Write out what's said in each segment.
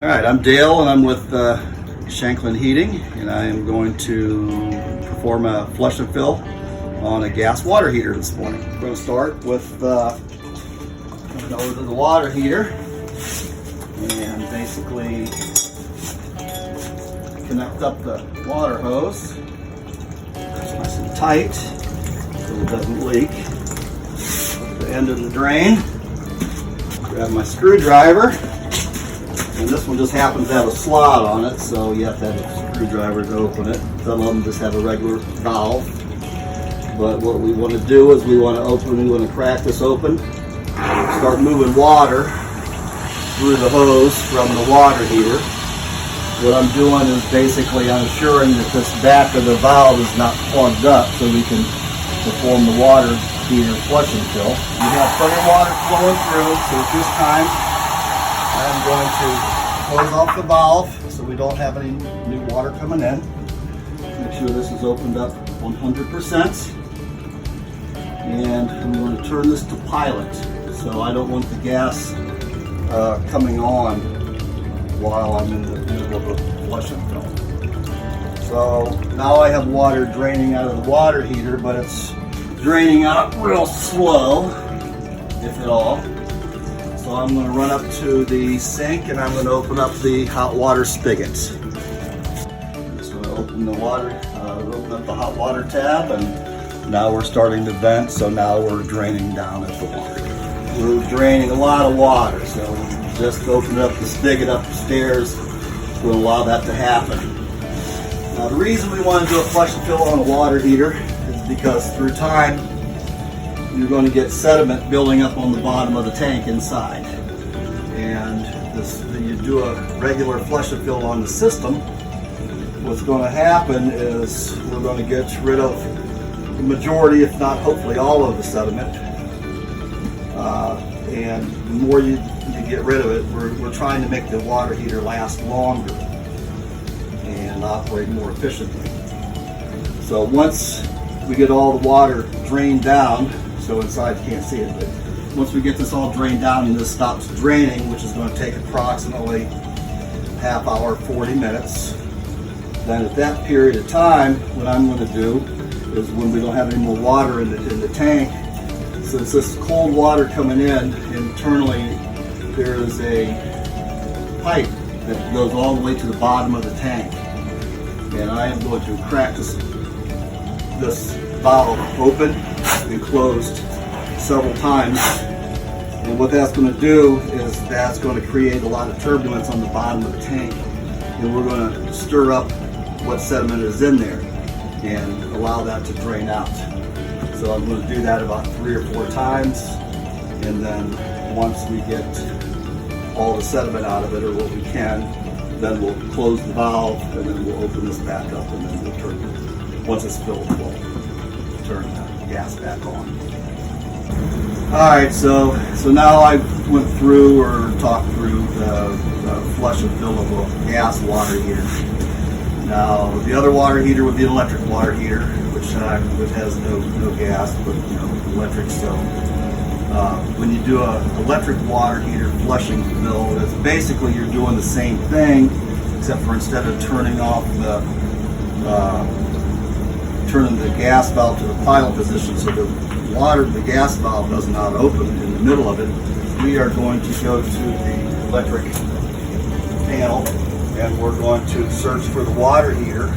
All right, I'm Dale and I'm with Shanklin Heating, and I am going to perform a flush and fill on a gas water heater this morning. We're going to start with coming over to the water heater and basically connect up the water hose. It's nice and tight so it doesn't leak. The end of the drain. Grab my screwdriver. And this one just happens to have a slot on it, so you have to have a screwdriver to open it. Some of them just have a regular valve. But what we want to do is we want to crack this open, start moving water through the hose from the water heater. What I'm doing is basically ensuring that this back of the valve is not plugged up so we can perform the water heater flush and fill. We have plenty of water flowing through, so at this time I'm going to close off the valve so we don't have any new water coming in. Make sure this is opened up 100%. And I'm going to turn this to pilot, so I don't want the gas coming on while I'm in the middle of a flush and fill. So now I have water draining out of the water heater, but it's draining out real slow, if at all. So I'm going to run up to the sink and I'm going to open up the hot water spigot. I'm just going to open the water, open up the hot water tab, and now we're starting to vent. So now we're draining down at the water. We're draining a lot of water, so just open up the spigot upstairs will allow that to happen. Now the reason we want to do a flush and fill on a water heater is because through time you're going to get sediment building up on the bottom of the tank inside. And you do a regular flush and fill on the system, what's going to happen is we're going to get rid of the majority, if not hopefully all of the sediment. And the more you get rid of it, we're trying to make the water heater last longer and operate more efficiently. So once we get all the water drained down, so inside you can't see it, but once we get this all drained down and this stops draining, which is going to take approximately half hour, 40 minutes, then at that period of time, what I'm going to do is when we don't have any more water in the tank, since this is cold water coming in, internally there is a pipe that goes all the way to the bottom of the tank. And I am going to crack this valve open and closed several times, and what that's going to do is that's going to create a lot of turbulence on the bottom of the tank, and we're going to stir up what sediment is in there and allow that to drain out. So I'm going to do that about 3 or 4 times, and then once we get all the sediment out of it, or what we can, then we'll close the valve and then we'll open this back up, and then we'll turn it. Once it's filled, we'll turn the gas back on. Alright, so now I went through or talked through the flush and fill of a gas water heater. Now the other water heater would be an electric water heater, which has no gas, but electric. So when you do an electric water heater flushing fill, it's basically you're doing the same thing, except for instead of turning off turning the gas valve to the pilot position so the gas valve does not open in the middle of it, we are going to go to the electric panel and we're going to search for the water heater,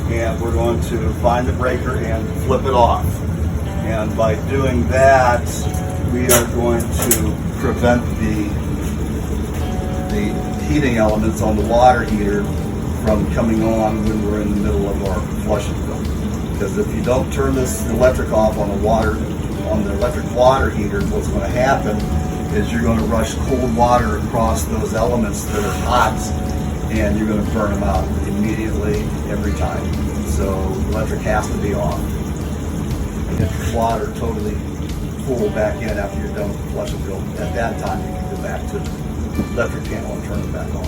and we're going to find the breaker and flip it off. And by doing that, we are going to prevent the heating elements on the water heater from coming on when we're in the middle of our flush and fill. Because if you don't turn this electric off on the electric water heater, what's going to happen is you're going to rush cold water across those elements that are hot, and you're going to burn them out immediately every time. So electric has to be off. Get the water totally full back in after you're done with the flush and fill. At that time, you can go back to the electric panel and turn it back on.